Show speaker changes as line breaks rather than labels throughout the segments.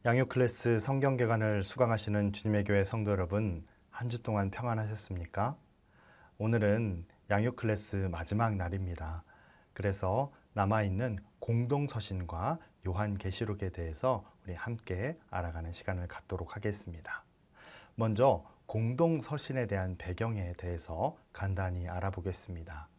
양육 클래스 성경 개관을 수강하시는 주님의 교회 성도 여러분, 한 주 동안 평안하셨습니까? 오늘은 양육 클래스 마지막 날입니다. 그래서 남아있는 공동서신과 요한계시록에 대해서 우리 함께 알아가는 시간을 갖도록 하겠습니다. 먼저 공동서신에 대한 배경에 대해서 간단히 알아보겠습니다.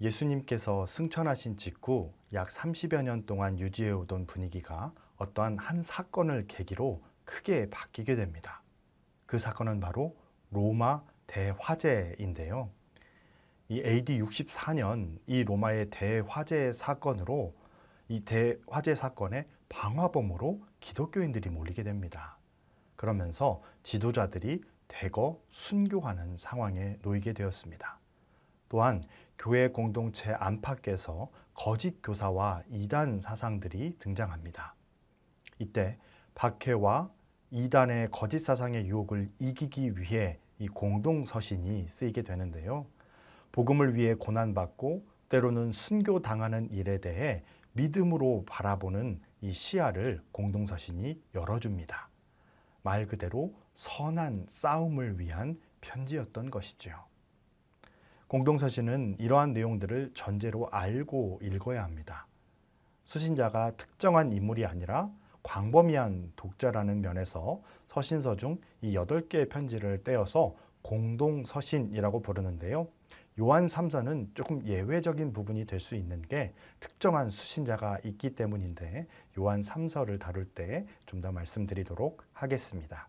예수님께서 승천하신 직후 약 30여 년 동안 유지해 오던 분위기가 어떠한 한 사건을 계기로 크게 바뀌게 됩니다. 그 사건은 바로 로마 대화재인데요. 이 AD 64년 이 로마의 대화재 사건으로 이 대화재 사건의 방화범으로 기독교인들이 몰리게 됩니다. 그러면서 지도자들이 대거 순교하는 상황에 놓이게 되었습니다. 또한 교회 공동체 안팎에서 거짓 교사와 이단 사상들이 등장합니다. 이때 박해와 이단의 거짓 사상의 유혹을 이기기 위해 이 공동서신이 쓰이게 되는데요. 복음을 위해 고난받고 때로는 순교당하는 일에 대해 믿음으로 바라보는 이 시야를 공동서신이 열어줍니다. 말 그대로 선한 싸움을 위한 편지였던 것이죠. 공동서신은 이러한 내용들을 전제로 알고 읽어야 합니다. 수신자가 특정한 인물이 아니라 광범위한 독자라는 면에서 서신서 중 이 8개의 편지를 떼어서 공동서신이라고 부르는데요. 요한 3서는 조금 예외적인 부분이 될 수 있는 게 특정한 수신자가 있기 때문인데 요한 3서를 다룰 때 좀 더 말씀드리도록 하겠습니다.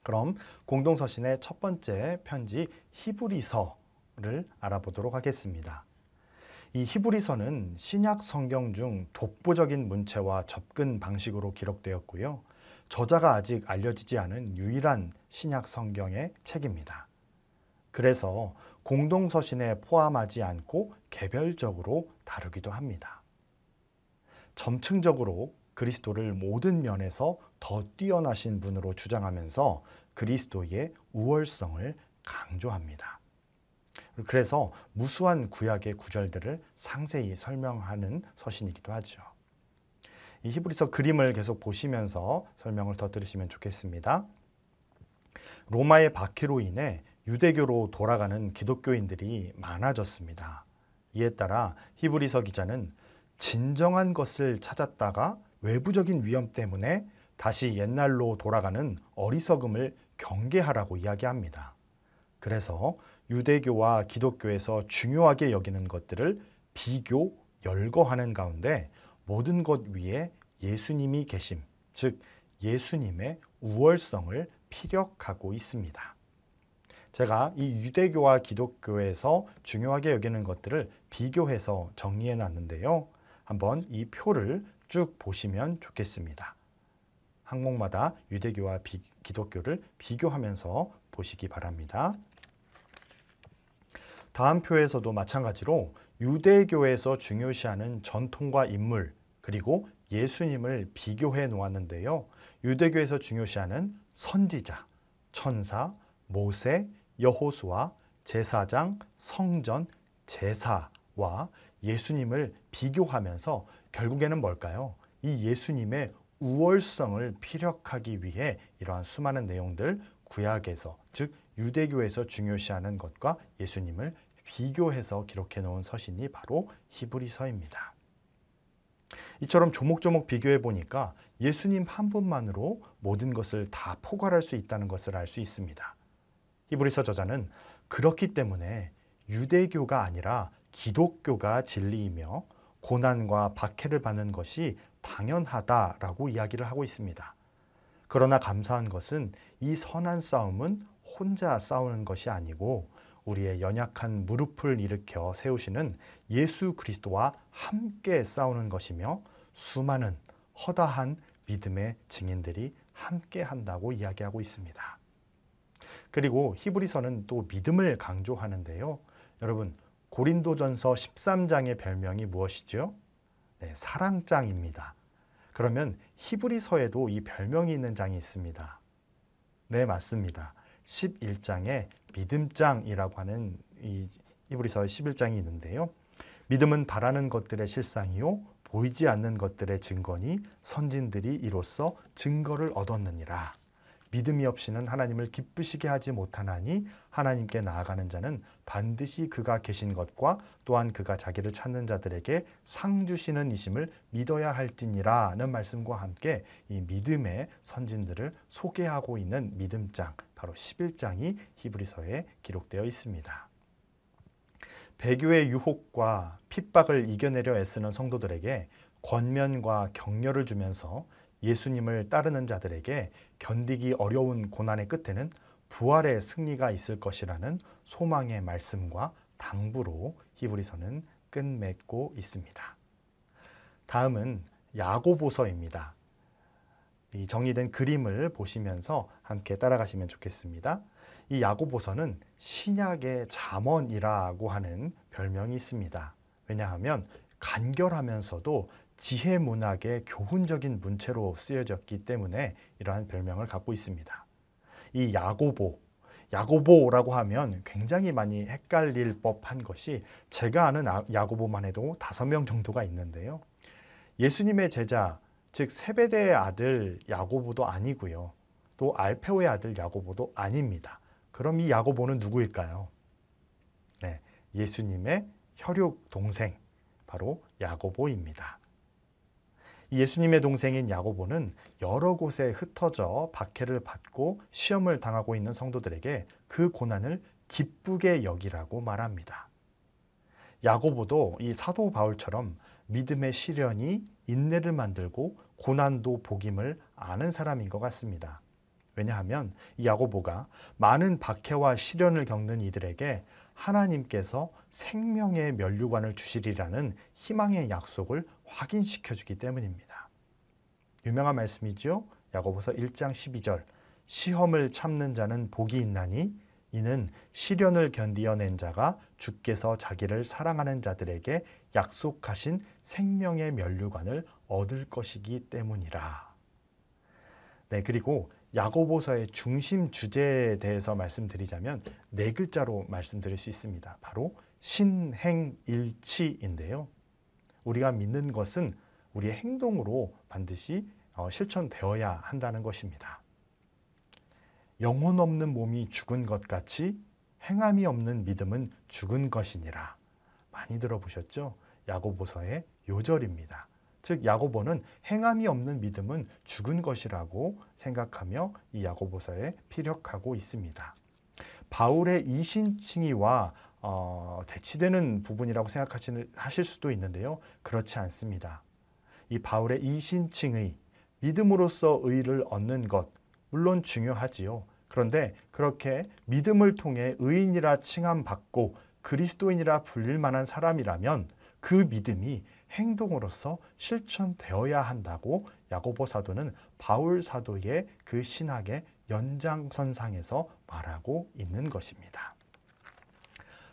그럼 공동서신의 첫 번째 편지 히브리서를 알아보도록 하겠습니다. 이 히브리서는 신약 성경 중 독보적인 문체와 접근 방식으로 기록되었고요. 저자가 아직 알려지지 않은 유일한 신약 성경의 책입니다. 그래서 공동서신에 포함하지 않고 개별적으로 다루기도 합니다. 점층적으로 그리스도를 모든 면에서 더 뛰어나신 분으로 주장하면서 그리스도의 우월성을 강조합니다. 그래서 무수한 구약의 구절들을 상세히 설명하는 서신이기도 하죠. 이 히브리서 그림을 계속 보시면서 설명을 더 들으시면 좋겠습니다. 로마의 박해로 인해 유대교로 돌아가는 기독교인들이 많아졌습니다. 이에 따라 히브리서 기자는 진정한 것을 찾았다가 외부적인 위험 때문에 다시 옛날로 돌아가는 어리석음을 경계하라고 이야기합니다. 그래서 유대교와 기독교에서 중요하게 여기는 것들을 비교, 열거하는 가운데 모든 것 위에 예수님이 계심, 즉 예수님의 우월성을 피력하고 있습니다. 제가 이 유대교와 기독교에서 중요하게 여기는 것들을 비교해서 정리해 놨는데요. 한번 이 표를 쭉 보시면 좋겠습니다. 항목마다 유대교와 기독교를 비교하면서 보시기 바랍니다. 다음 표에서도 마찬가지로 유대교에서 중요시하는 전통과 인물 그리고 예수님을 비교해 놓았는데요. 유대교에서 중요시하는 선지자, 천사, 모세, 여호수아, 제사장, 성전, 제사와 예수님을 비교하면서 결국에는 뭘까요? 이 예수님의 우월성을 피력하기 위해 이러한 수많은 내용들 구약에서 즉 유대교에서 중요시하는 것과 예수님을 비교해서 기록해 놓은 서신이 바로 히브리서입니다. 이처럼 조목조목 비교해 보니까 예수님 한 분만으로 모든 것을 다 포괄할 수 있다는 것을 알 수 있습니다. 히브리서 저자는 그렇기 때문에 유대교가 아니라 기독교가 진리이며 고난과 박해를 받는 것이 당연하다라고 이야기를 하고 있습니다. 그러나 감사한 것은 이 선한 싸움은 혼자 싸우는 것이 아니고 우리의 연약한 무릎을 일으켜 세우시는 예수 그리스도와 함께 싸우는 것이며 수많은 허다한 믿음의 증인들이 함께 한다고 이야기하고 있습니다. 그리고 히브리서는 또 믿음을 강조하는데요. 여러분, 고린도전서 13장의 별명이 무엇이죠? 네, 사랑장입니다. 그러면 히브리서에도 이 별명이 있는 장이 있습니다. 네, 맞습니다. 11장에 믿음장이라고 하는 이 히브리서 11장이 있는데요. 믿음은 바라는 것들의 실상이요 보이지 않는 것들의 증거니 선진들이 이로써 증거를 얻었느니라. 믿음이 없이는 하나님을 기쁘시게 하지 못하나니 하나님께 나아가는 자는 반드시 그가 계신 것과 또한 그가 자기를 찾는 자들에게 상 주시는 이심을 믿어야 할지니라는 말씀과 함께 이 믿음의 선진들을 소개하고 있는 믿음장, 바로 11장이 히브리서에 기록되어 있습니다. 배교의 유혹과 핍박을 이겨내려 애쓰는 성도들에게 권면과 격려를 주면서 예수님을 따르는 자들에게 견디기 어려운 고난의 끝에는 부활의 승리가 있을 것이라는 소망의 말씀과 당부로 히브리서는 끝맺고 있습니다. 다음은 야고보서입니다. 이 정리된 그림을 보시면서 함께 따라가시면 좋겠습니다. 이 야고보서는 신약의 잠언이라고 하는 별명이 있습니다. 왜냐하면 간결하면서도 지혜 문학의 교훈적인 문체로 쓰여졌기 때문에 이러한 별명을 갖고 있습니다. 이 야고보라고 하면 굉장히 많이 헷갈릴 법한 것이 제가 아는 야고보만 해도 5명 정도가 있는데요. 예수님의 제자, 즉 세베대의 아들 야고보도 아니고요. 또 알페오의 아들 야고보도 아닙니다. 그럼 이 야고보는 누구일까요? 네, 예수님의 혈육 동생, 바로 야고보입니다. 예수님의 동생인 야고보는 여러 곳에 흩어져 박해를 받고 시험을 당하고 있는 성도들에게 그 고난을 기쁘게 여기라고 말합니다. 야고보도 이 사도 바울처럼 믿음의 시련이 인내를 만들고 고난도 복임을 아는 사람인 것 같습니다. 왜냐하면 이 야고보가 많은 박해와 시련을 겪는 이들에게 하나님께서 생명의 면류관을 주시리라는 희망의 약속을 확인시켜주기 때문입니다. 유명한 말씀이죠. 야고보서 1장 12절 시험을 참는 자는 복이 있나니 이는 시련을 견디어낸 자가 주께서 자기를 사랑하는 자들에게 약속하신 생명의 면류관을 얻을 것이기 때문이라. 네, 그리고 야고보서의 중심 주제에 대해서 말씀드리자면 4글자로 말씀드릴 수 있습니다. 바로 신행일치인데요. 우리가 믿는 것은 우리의 행동으로 반드시 실천되어야 한다는 것입니다. 영혼 없는 몸이 죽은 것 같이 행함이 없는 믿음은 죽은 것이니라. 많이 들어보셨죠? 야고보서의 요절입니다. 즉 야고보는 행함이 없는 믿음은 죽은 것이라고 생각하며 이 야고보서에 피력하고 있습니다. 바울의 이신칭의와 대치되는 부분이라고 생각하실 수도 있는데요. 그렇지 않습니다. 이 바울의 이신칭의, 믿음으로써 의를 얻는 것, 물론 중요하지요. 그런데 그렇게 믿음을 통해 의인이라 칭함받고 그리스도인이라 불릴 만한 사람이라면 그 믿음이 행동으로서 실천되어야 한다고 야고보 사도는 바울 사도의 그 신학의 연장선상에서 말하고 있는 것입니다.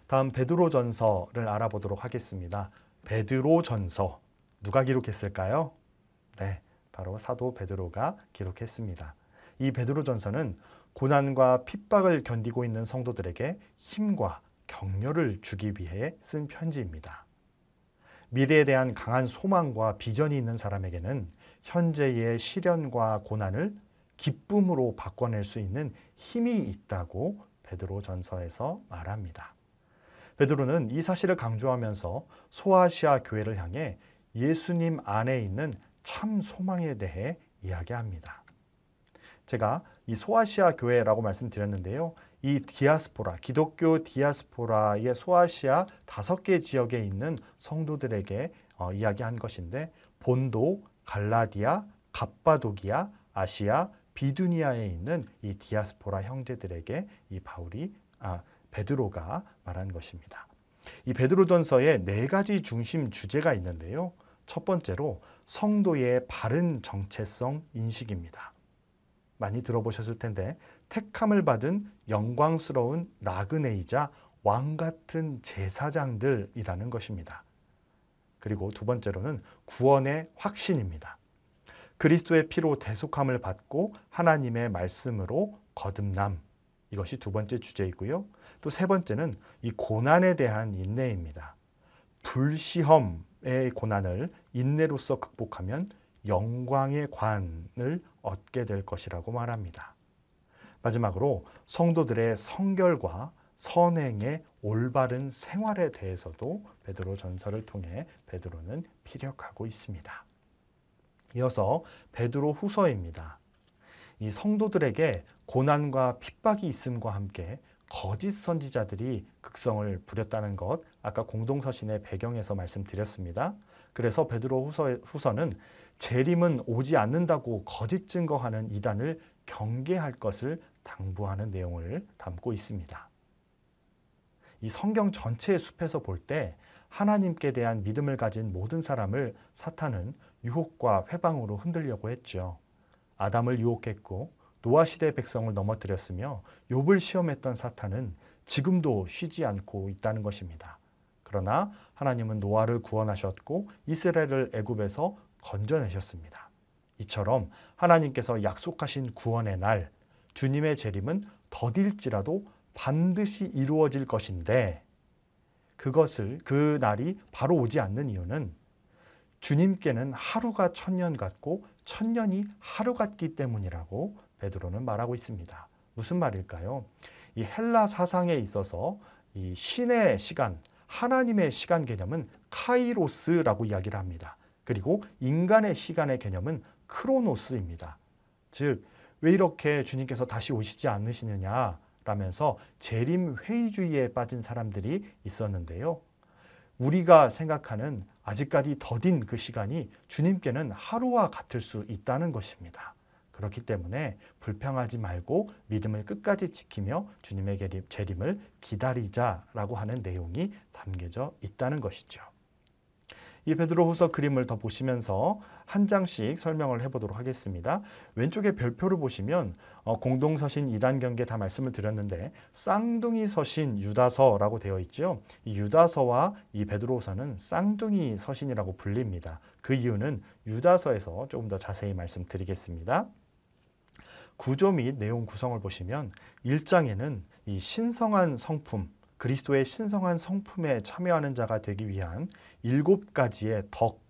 다음 베드로전서를 알아보도록 하겠습니다. 베드로전서 누가 기록했을까요? 네, 바로 사도 베드로가 기록했습니다. 이 베드로전서는 고난과 핍박을 견디고 있는 성도들에게 힘과 격려를 주기 위해 쓴 편지입니다. 미래에 대한 강한 소망과 비전이 있는 사람에게는 현재의 시련과 고난을 기쁨으로 바꿔낼 수 있는 힘이 있다고 베드로전서에서 말합니다. 베드로는 이 사실을 강조하면서 소아시아 교회를 향해 예수님 안에 있는 참 소망에 대해 이야기합니다. 제가 이 소아시아 교회라고 말씀드렸는데요. 이 디아스포라, 기독교 디아스포라의 소아시아 5개 지역에 있는 성도들에게 이야기한 것인데 본도, 갈라디아, 갑바도기아, 아시아, 비두니아에 있는 이 디아스포라 형제들에게 이 베드로가 말한 것입니다. 이 베드로전서에 4가지 중심 주제가 있는데요. 첫 번째로 성도의 바른 정체성 인식입니다. 많이 들어보셨을 텐데 택함을 받은 영광스러운 나그네이자 왕 같은 제사장들이라는 것입니다. 그리고 두 번째로는 구원의 확신입니다. 그리스도의 피로 대속함을 받고 하나님의 말씀으로 거듭남, 이것이 두 번째 주제이고요. 또 세 번째는 이 고난에 대한 인내입니다. 불시험, 고난을 인내로써 극복하면 영광의 관을 얻게 될 것이라고 말합니다. 마지막으로 성도들의 성결과 선행의 올바른 생활에 대해서도 베드로 전서를 통해 베드로는 피력하고 있습니다. 이어서 베드로 후서입니다. 이 성도들에게 고난과 핍박이 있음과 함께 거짓 선지자들이 극성을 부렸다는 것, 아까 공동서신의 배경에서 말씀드렸습니다. 그래서 베드로 후서는 재림은 오지 않는다고 거짓 증거하는 이단을 경계할 것을 당부하는 내용을 담고 있습니다. 이 성경 전체의 숲에서 볼 때 하나님께 대한 믿음을 가진 모든 사람을 사탄은 유혹과 회방으로 흔들려고 했죠. 아담을 유혹했고 노아 시대의 백성을 넘어뜨렸으며 욥을 시험했던 사탄은 지금도 쉬지 않고 있다는 것입니다. 그러나 하나님은 노아를 구원하셨고 이스라엘을 애굽에서 건져내셨습니다. 이처럼 하나님께서 약속하신 구원의 날, 주님의 재림은 더딜지라도 반드시 이루어질 것인데 그 날이 바로 오지 않는 이유는 주님께는 하루가 천년 같고 천년이 하루 같기 때문이라고 베드로는 말하고 있습니다. 무슨 말일까요? 이 헬라 사상에 있어서 이 신의 시간, 하나님의 시간 개념은 카이로스라고 이야기를 합니다. 그리고 인간의 시간의 개념은 크로노스입니다. 즉, 왜 이렇게 주님께서 다시 오시지 않으시느냐 라면서 재림 회의주의에 빠진 사람들이 있었는데요. 우리가 생각하는 아직까지 더딘 그 시간이 주님께는 하루와 같을 수 있다는 것입니다. 그렇기 때문에 불평하지 말고 믿음을 끝까지 지키며 주님의 재림을 기다리자라고 하는 내용이 담겨져 있다는 것이죠. 이 베드로후서 그림을 더 보시면서 한 장씩 설명을 해보도록 하겠습니다. 왼쪽에 별표를 보시면 공동서신 2단 경계 다 말씀을 드렸는데 쌍둥이 서신 유다서라고 되어 있죠. 이 유다서와 이 베드로후서는 쌍둥이 서신이라고 불립니다. 그 이유는 유다서에서 조금 더 자세히 말씀드리겠습니다. 구조 및 내용 구성을 보시면 1장에는 이 신성한 성품, 그리스도의 신성한 성품에 참여하는 자가 되기 위한 7가지의 덕,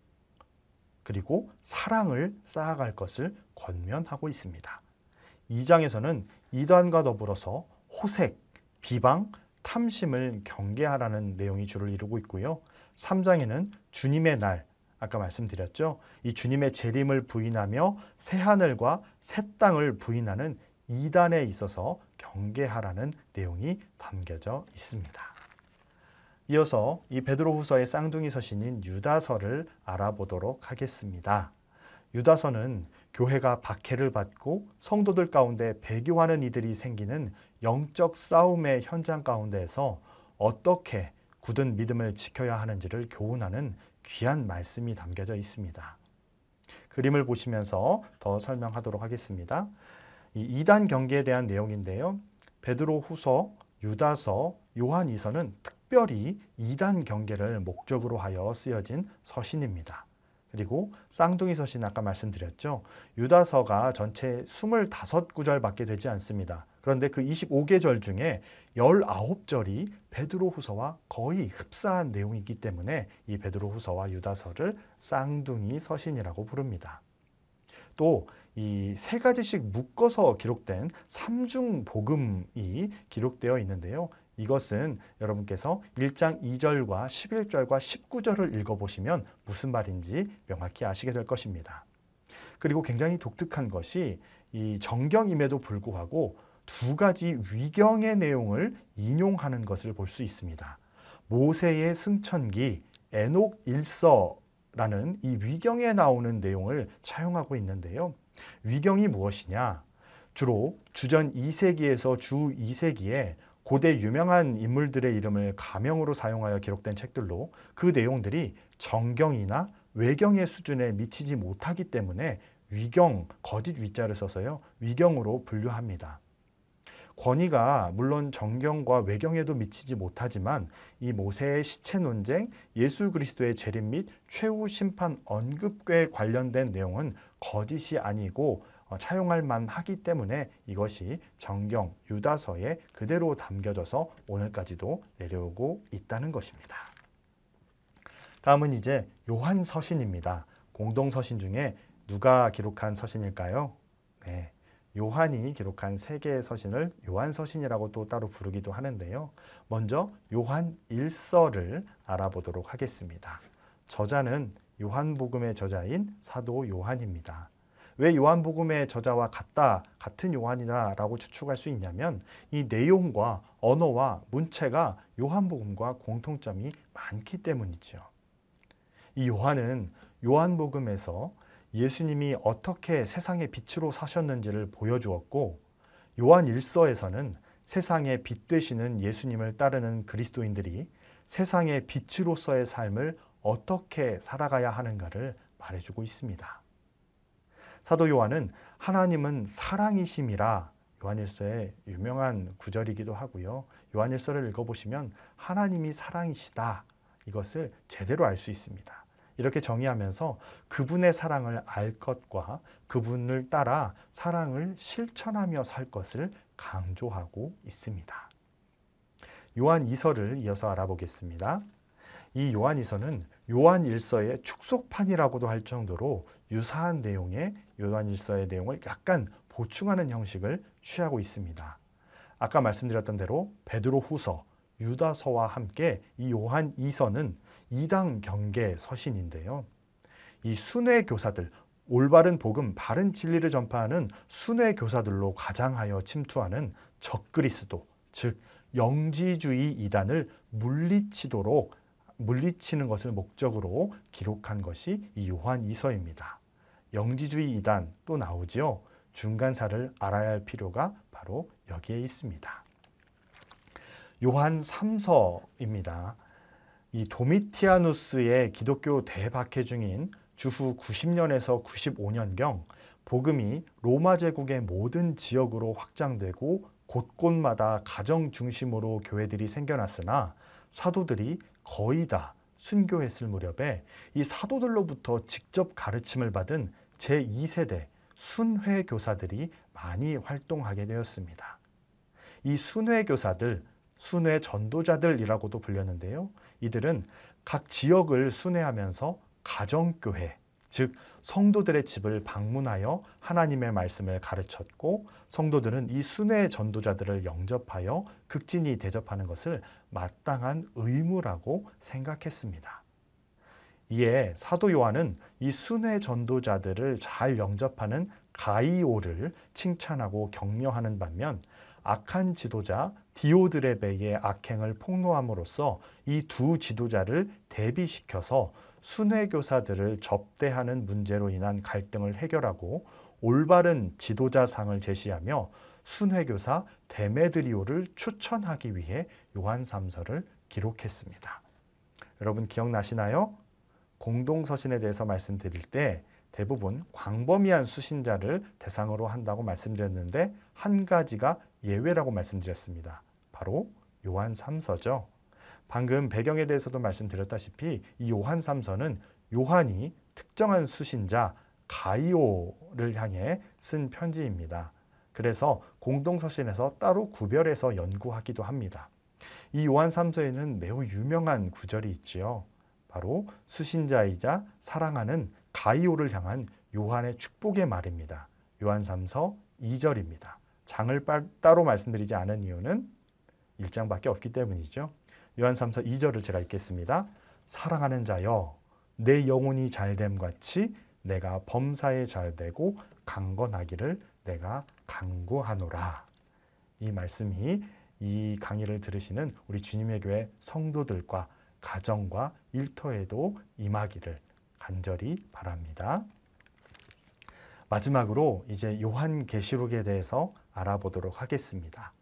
그리고 사랑을 쌓아갈 것을 권면하고 있습니다. 2장에서는 이단과 더불어서 호색, 비방, 탐심을 경계하라는 내용이 주를 이루고 있고요. 3장에는 주님의 날, 아까 말씀드렸죠. 이 주님의 재림을 부인하며 새 하늘과 새 땅을 부인하는 이단에 있어서 경계하라는 내용이 담겨져 있습니다. 이어서 이 베드로후서의 쌍둥이 서신인 유다서를 알아보도록 하겠습니다. 유다서는 교회가 박해를 받고 성도들 가운데 배교하는 이들이 생기는 영적 싸움의 현장 가운데에서 어떻게 굳은 믿음을 지켜야 하는지를 교훈하는 귀한 말씀이 담겨져 있습니다. 그림을 보시면서 더 설명하도록 하겠습니다. 이 2단 경계에 대한 내용인데요. 베드로후서, 유다서, 요한이서는 특별히 2단 경계를 목적으로 하여 쓰여진 서신입니다. 그리고 쌍둥이 서신 아까 말씀드렸죠. 유다서가 전체 25구절밖에 되지 않습니다. 그런데 그 25계절 중에 19절이 베드로후서와 거의 흡사한 내용이기 때문에 이 베드로후서와 유다서를 쌍둥이 서신이라고 부릅니다. 또 이 3가지씩 묶어서 기록된 삼중 복음이 기록되어 있는데요. 이것은 여러분께서 1장 2절과 11절과 19절을 읽어보시면 무슨 말인지 명확히 아시게 될 것입니다. 그리고 굉장히 독특한 것이 이 정경임에도 불구하고 2가지 위경의 내용을 인용하는 것을 볼 수 있습니다. 모세의 승천기, 에녹 일서라는 이 위경에 나오는 내용을 차용하고 있는데요. 위경이 무엇이냐? 주로 주전 2세기에서 주 2세기에 고대 유명한 인물들의 이름을 가명으로 사용하여 기록된 책들로 그 내용들이 정경이나 외경의 수준에 미치지 못하기 때문에 위경, 거짓 위자를 써서요, 위경으로 분류합니다. 권위가 물론 정경과 외경에도 미치지 못하지만 이 모세의 시체 논쟁, 예수 그리스도의 재림 및 최후 심판 언급에 관련된 내용은 거짓이 아니고 차용할 만하기 때문에 이것이 정경, 유다서에 그대로 담겨져서 오늘까지도 내려오고 있다는 것입니다. 다음은 이제 요한서신입니다. 공동서신 중에 누가 기록한 서신일까요? 네, 요한이 기록한 세 개의 서신을 요한서신이라고 또 따로 부르기도 하는데요. 먼저 요한 1서를 알아보도록 하겠습니다. 저자는 요한복음의 저자인 사도 요한입니다. 왜 요한복음의 저자와 같은 요한이다라고 추측할 수 있냐면 이 내용과 언어와 문체가 요한복음과 공통점이 많기 때문이죠. 이 요한은 요한복음에서 예수님이 어떻게 세상의 빛으로 사셨는지를 보여주었고, 요한 1서에서는 세상의 빛 되시는 예수님을 따르는 그리스도인들이 세상의 빛으로서의 삶을 어떻게 살아가야 하는가를 말해주고 있습니다. 사도 요한은 하나님은 사랑이심이라 요한일서의 유명한 구절이기도 하고요. 요한일서를 읽어보시면 하나님이 사랑이시다, 이것을 제대로 알 수 있습니다. 이렇게 정의하면서 그분의 사랑을 알 것과 그분을 따라 사랑을 실천하며 살 것을 강조하고 있습니다. 요한 2서를 이어서 알아보겠습니다. 이 요한 2서는 요한 1서의 축소판이라고도 할 정도로 유사한 내용의 요한 1서의 내용을 약간 보충하는 형식을 취하고 있습니다. 아까 말씀드렸던 대로 베드로 후서, 유다서와 함께 이 요한 2서는 이당 경계 서신인데요. 이 순회 교사들, 올바른 복음, 바른 진리를 전파하는 순회 교사들로 가장하여 침투하는 적그리스도, 즉 영지주의 이단을 물리치는 것을 목적으로 기록한 것이 이 요한 2서입니다. 영지주의 이단 또 나오지요. 중간사를 알아야 할 필요가 바로 여기에 있습니다. 요한 3서입니다. 이 도미티아누스의 기독교 대박해 중인 주후 90년에서 95년경 복음이 로마 제국의 모든 지역으로 확장되고 곳곳마다 가정 중심으로 교회들이 생겨났으나 사도들이 거의 다 순교했을 무렵에 이 사도들로부터 직접 가르침을 받은 제2세대 순회 교사들이 많이 활동하게 되었습니다. 이 순회 교사들, 순회 전도자들이라고도 불렸는데요. 이들은 각 지역을 순회하면서 가정교회, 즉 성도들의 집을 방문하여 하나님의 말씀을 가르쳤고, 성도들은 이 순회 전도자들을 영접하여 극진히 대접하는 것을 마땅한 의무라고 생각했습니다. 이에 사도 요한은 이 순회 전도자들을 잘 영접하는 가이오를 칭찬하고 격려하는 반면, 악한 지도자 디오드레베의 악행을 폭로함으로써 이 두 지도자를 대비시켜서 순회교사들을 접대하는 문제로 인한 갈등을 해결하고 올바른 지도자상을 제시하며 순회교사 데메드리오를 추천하기 위해 요한 3서를 기록했습니다. 여러분 기억나시나요? 공동서신에 대해서 말씀드릴 때 대부분 광범위한 수신자를 대상으로 한다고 말씀드렸는데 한 가지가 예외라고 말씀드렸습니다. 바로 요한 3서죠. 방금 배경에 대해서도 말씀드렸다시피 이 요한 3서는 요한이 특정한 수신자 가이오를 향해 쓴 편지입니다. 그래서 공동서신에서 따로 구별해서 연구하기도 합니다. 이 요한 3서에는 매우 유명한 구절이 있지요. 바로 수신자이자 사랑하는 가이오를 향한 요한의 축복의 말입니다. 요한 3서 2절입니다. 장을 따로 말씀드리지 않은 이유는 1장밖에 없기 때문이죠. 요한 3서 2절을 제가 읽겠습니다. 사랑하는 자여, 내 영혼이 잘됨 같이 내가 범사에 잘되고 강건하기를 내가 간구하노라. 이 말씀이 이 강의를 들으시는 우리 주님의 교회 성도들과 가정과 일터에도 임하기를 간절히 바랍니다. 마지막으로 이제 요한계시록에 대해서 알아보도록 하겠습니다.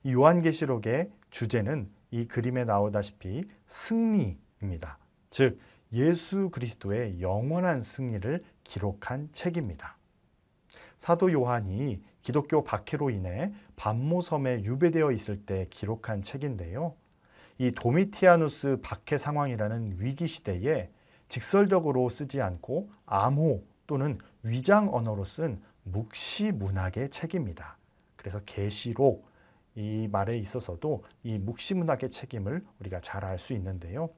이 요한계시록의 주제는 이 그림에 나오다시피 승리입니다. 즉 예수 그리스도의 영원한 승리를 기록한 책입니다. 사도 요한이 기독교 박해로 인해 반모섬에 유배되어 있을 때 기록한 책인데요. 이 도미티아누스 박해 상황이라는 위기 시대에 직설적으로 쓰지 않고 암호 또는 위장 언어로 쓴 묵시 문학의 책입니다. 그래서 계시록 이 말에 있어서도 이 묵시 문학의 책임을 우리가 잘 알 수 있는데요.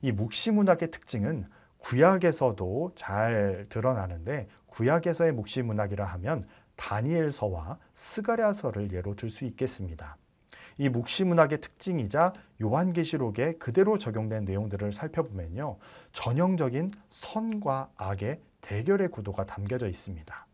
이 묵시문학의 특징은 구약에서도 잘 드러나는데, 구약에서의 묵시문학이라 하면 다니엘서와 스가랴서를 예로 들 수 있겠습니다. 이 묵시문학의 특징이자 요한계시록에 그대로 적용된 내용들을 살펴보면요, 전형적인 선과 악의 대결의 구도가 담겨져 있습니다.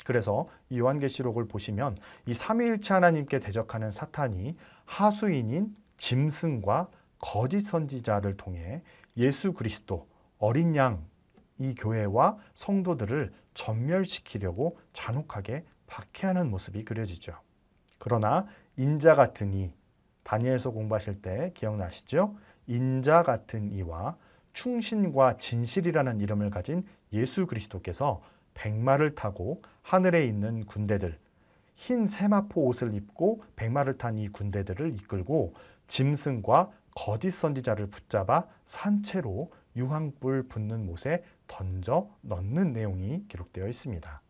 그래서 이 요한계시록을 보시면 이 삼위일체 하나님께 대적하는 사탄이 하수인인 짐승과 거짓 선지자를 통해 예수 그리스도, 어린 양, 이 교회와 성도들을 전멸시키려고 잔혹하게 박해하는 모습이 그려지죠. 그러나 인자 같은 이, 다니엘서 공부하실 때 기억나시죠? 인자 같은 이와 충신과 진실이라는 이름을 가진 예수 그리스도께서 백마를 타고 하늘에 있는 군대들, 흰 세마포 옷을 입고 백마를 탄 이 군대들을 이끌고 짐승과 거짓 선지자를 붙잡아 산채로 유황불 붙는 못에 던져 넣는 내용이 기록되어 있습니다.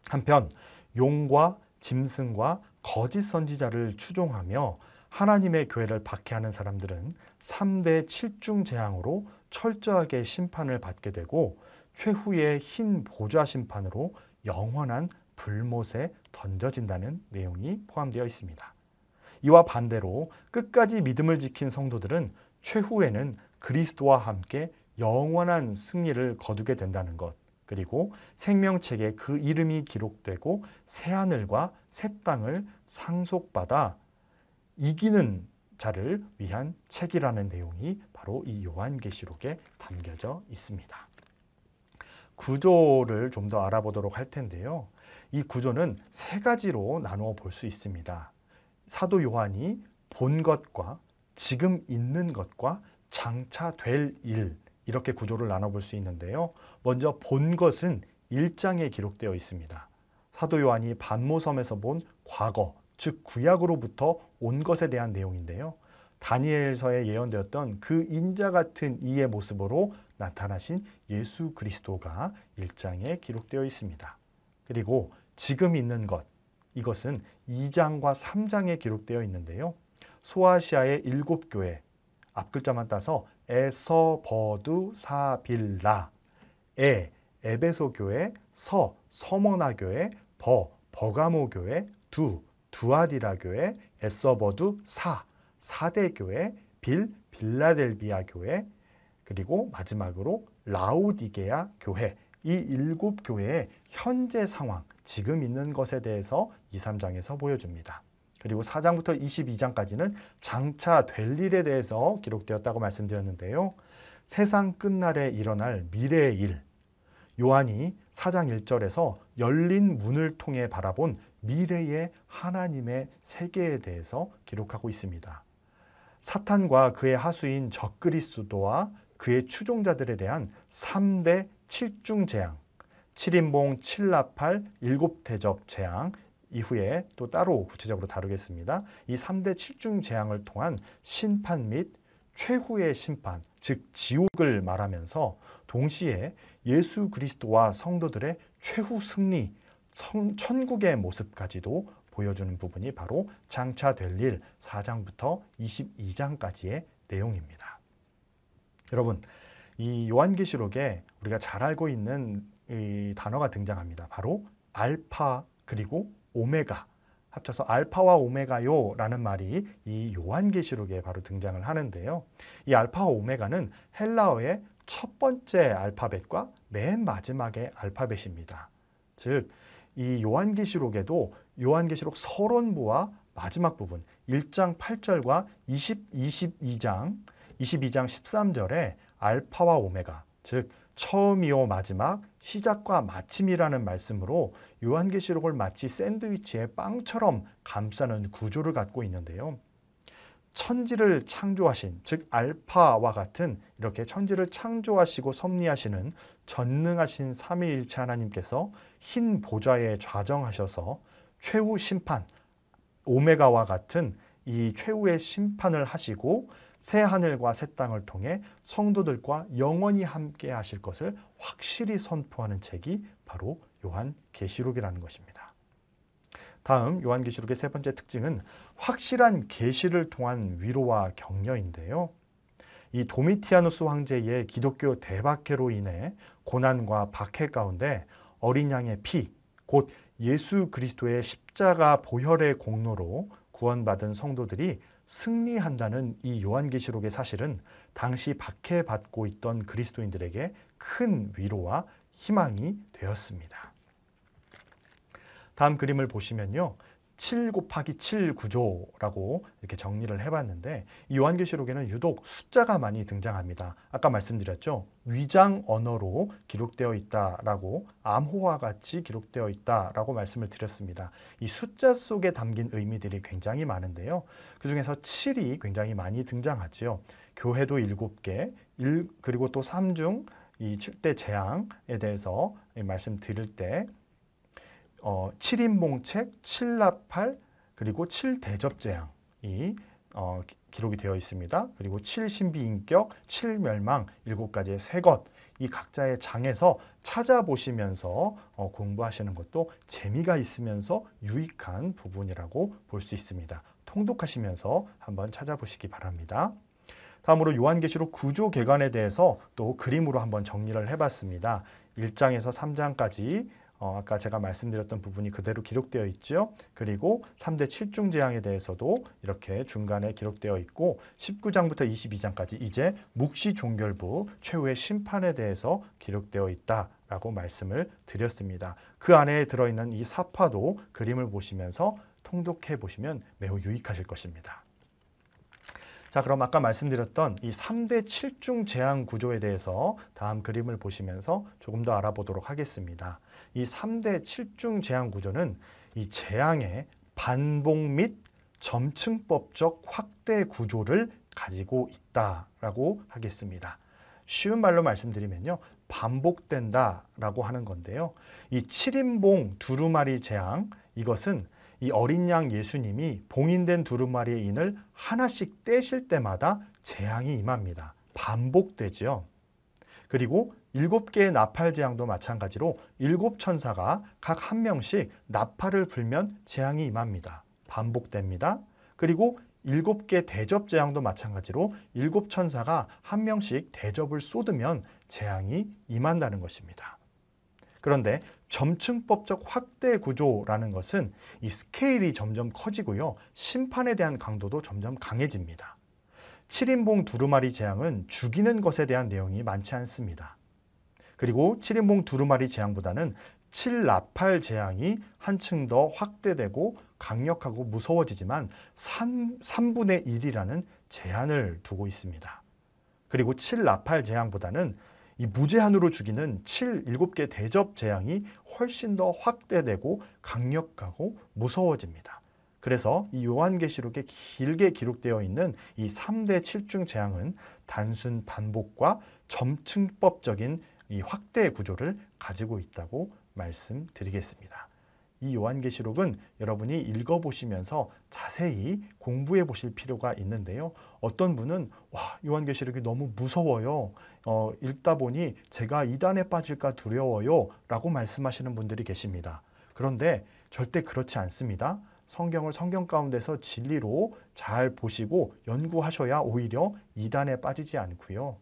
한편 용과 짐승과 거짓 선지자를 추종하며 하나님의 교회를 박해하는 사람들은 3대 7중 재앙으로 철저하게 심판을 받게 되고, 최후의 흰 보좌 심판으로 영원한 불못에 던져진다는 내용이 포함되어 있습니다. 이와 반대로 끝까지 믿음을 지킨 성도들은 최후에는 그리스도와 함께 영원한 승리를 거두게 된다는 것, 그리고 생명책에 그 이름이 기록되고 새하늘과 새 땅을 상속받아 이기는 자를 위한 책이라는 내용이 바로 이 요한계시록에 담겨져 있습니다. 구조를 좀 더 알아보도록 할 텐데요. 이 구조는 세 가지로 나누어 볼 수 있습니다. 사도 요한이 본 것과 지금 있는 것과 장차 될 일, 이렇게 구조를 나눠볼 수 있는데요. 먼저 본 것은 1장에 기록되어 있습니다. 사도 요한이 반모섬에서 본 과거, 즉 구약으로부터 온 것에 대한 내용인데요. 다니엘서에 예언되었던 그 인자 같은 이의 모습으로 나타나신 예수 그리스도가 1장에 기록되어 있습니다. 그리고 지금 있는 것, 이것은 2장과 3장에 기록되어 있는데요. 소아시아의 7교회, 앞글자만 따서 에서버두 사빌라, 에베소 교회, 서머나 교회, 버가모 교회, 두아디라 교회, 에서버두 사대 교회, 빌라델비아 교회, 그리고 마지막으로 라우디게아 교회, 이 7교회의 현재 상황, 지금 있는 것에 대해서 2, 3장에서 보여줍니다. 그리고 4장부터 22장까지는 장차 될 일에 대해서 기록되었다고 말씀드렸는데요. 세상 끝날에 일어날 미래의 일, 요한이 4장 1절에서 열린 문을 통해 바라본 미래의 하나님의 세계에 대해서 기록하고 있습니다. 사탄과 그의 하수인 적그리스도와 그의 추종자들에 대한 3대 7중 재앙, 7인봉 7나팔 7대접 재앙, 이후에 또 따로 구체적으로 다루겠습니다. 이 3대 7중 재앙을 통한 심판 및 최후의 심판, 즉 지옥을 말하면서 동시에 예수 그리스도와 성도들의 최후 승리, 천국의 모습까지도 보여주는 부분이 바로 장차 될 일 4장부터 22장까지의 내용입니다. 여러분, 이 요한계시록에 우리가 잘 알고 있는 이 단어가 등장합니다. 바로 알파 그리고 오메가, 합쳐서 알파와 오메가요 라는 말이 이 요한계시록에 바로 등장을 하는데요. 이 알파와 오메가는 헬라어의 첫 번째 알파벳과 맨 마지막의 알파벳입니다. 즉, 이 요한계시록에도 요한계시록 서론부와 마지막 부분 1장 8절과 22장 13절에 알파와 오메가, 즉 처음이요 마지막, 시작과 마침이라는 말씀으로 요한계시록을 마치 샌드위치에 빵처럼 감싸는 구조를 갖고 있는데요. 천지를 창조하신, 즉 알파와 같은 이렇게 천지를 창조하시고 섭리하시는 전능하신 삼위일체 하나님께서 흰 보좌에 좌정하셔서 최후 심판, 오메가와 같은 이 최후의 심판을 하시고 새 하늘과 새 땅을 통해 성도들과 영원히 함께 하실 것을 확실히 선포하는 책이 바로 요한계시록이라는 것입니다. 다음 요한계시록의 세 번째 특징은 확실한 계시를 통한 위로와 격려인데요. 이 도미티아누스 황제의 기독교 대박해로 인해 고난과 박해 가운데 어린 양의 피, 곧 예수 그리스도의 십자가 보혈의 공로로 구원받은 성도들이 승리한다는 이 요한계시록의 사실은 당시 박해받고 있던 그리스도인들에게 큰 위로와 희망이 되었습니다. 다음 그림을 보시면요. 7 곱하기 7 구조라고 이렇게 정리를 해봤는데 이 요한계시록에는 유독 숫자가 많이 등장합니다. 아까 말씀드렸죠. 위장 언어로 기록되어 있다라고 암호와 같이 기록되어 있다라고 말씀을 드렸습니다. 이 숫자 속에 담긴 의미들이 굉장히 많은데요. 그중에서 7이 굉장히 많이 등장하죠. 교회도 7개, 그리고 또 3중 이 7대 재앙에 대해서 말씀드릴 때 7인봉책, 7나팔, 그리고 7대접재앙이 기록이 되어 있습니다. 그리고 7신비인격, 7멸망, 7가지의 새것, 이 각자의 장에서 찾아보시면서 공부하시는 것도 재미가 있으면서 유익한 부분이라고 볼 수 있습니다. 통독하시면서 한번 찾아보시기 바랍니다. 다음으로 요한계시록 구조 개관에 대해서 또 그림으로 한번 정리를 해봤습니다. 1장에서 3장까지 아까 제가 말씀드렸던 부분이 그대로 기록되어 있죠. 그리고 3대 7중 재앙에 대해서도 이렇게 중간에 기록되어 있고 19장부터 22장까지 이제 묵시 종결부 최후의 심판에 대해서 기록되어 있다라고 말씀을 드렸습니다. 그 안에 들어있는 이 사파도 그림을 보시면서 통독해 보시면 매우 유익하실 것입니다. 자, 그럼 아까 말씀드렸던 이 3대 7중 재앙 구조에 대해서 다음 그림을 보시면서 조금 더 알아보도록 하겠습니다. 이 3대 7중 재앙 구조는 이 재앙의 반복 및 점층법적 확대 구조를 가지고 있다라고 하겠습니다. 쉬운 말로 말씀드리면요. 반복된다라고 하는 건데요. 이 7인봉 두루마리 재앙, 이것은 이 어린 양 예수님이 봉인된 두루마리의 인을 하나씩 떼실 때마다 재앙이 임합니다. 반복되죠. 그리고 7개의 나팔 재앙도 마찬가지로 7천사가 각 한 명씩 나팔을 불면 재앙이 임합니다. 반복됩니다. 그리고 7개 대접 재앙도 마찬가지로 7천사가 한 명씩 대접을 쏟으면 재앙이 임한다는 것입니다. 그런데 점층법적 확대 구조라는 것은 이 스케일이 점점 커지고요. 심판에 대한 강도도 점점 강해집니다. 7인봉 두루마리 재앙은 죽이는 것에 대한 내용이 많지 않습니다. 그리고 7인봉 두루마리 재앙보다는 7나팔 재앙이 한층 더 확대되고 강력하고 무서워지지만 3분의 1이라는 제한을 두고 있습니다. 그리고 7나팔 재앙보다는 이 무제한으로 죽이는 7개 대접 재앙이 훨씬 더 확대되고 강력하고 무서워집니다. 그래서 이 요한계시록에 길게 기록되어 있는 이 3대 7중 재앙은 단순 반복과 점층법적인 이 확대 구조를 가지고 있다고 말씀드리겠습니다. 이 요한계시록은 여러분이 읽어보시면서 자세히 공부해 보실 필요가 있는데요. 어떤 분은 요한계시록이 너무 무서워요. 읽다 보니 제가 이단에 빠질까 두려워요 라고 말씀하시는 분들이 계십니다. 그런데 절대 그렇지 않습니다. 성경을 성경 가운데서 진리로 잘 보시고 연구하셔야 오히려 이단에 빠지지 않고요.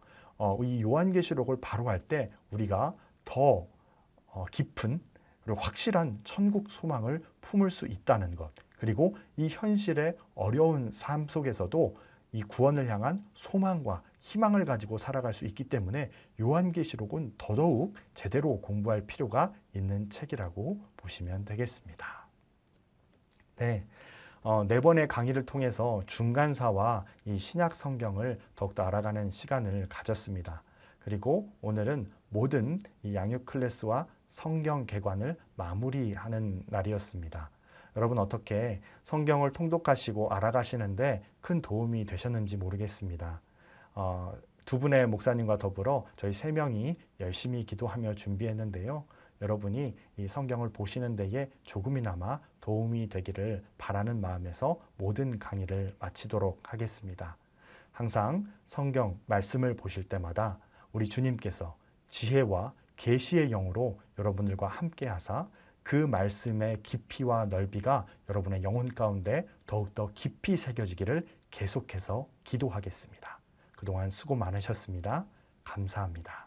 이 요한계시록을 바로 할 때 우리가 더 깊은 그리고 확실한 천국 소망을 품을 수 있다는 것, 그리고 이 현실의 어려운 삶 속에서도 이 구원을 향한 소망과 희망을 가지고 살아갈 수 있기 때문에 요한계시록은 더더욱 제대로 공부할 필요가 있는 책이라고 보시면 되겠습니다. 네, 네 번의 강의를 통해서 중간사와 이 신약 성경을 더욱더 알아가는 시간을 가졌습니다. 그리고 오늘은 모든 이 양육 클래스와 성경 개관을 마무리하는 날이었습니다. 여러분 어떻게 성경을 통독하시고 알아가시는데 큰 도움이 되셨는지 모르겠습니다. 두 분의 목사님과 더불어 저희 3명이 열심히 기도하며 준비했는데요. 여러분이 이 성경을 보시는 데에 조금이나마 도움이 되기를 바라는 마음에서 모든 강의를 마치도록 하겠습니다. 항상 성경 말씀을 보실 때마다 우리 주님께서 지혜와 계시의 영으로 여러분들과 함께 하사 그 말씀의 깊이와 넓이가 여러분의 영혼 가운데 더욱더 깊이 새겨지기를 계속해서 기도하겠습니다. 그동안 수고 많으셨습니다. 감사합니다.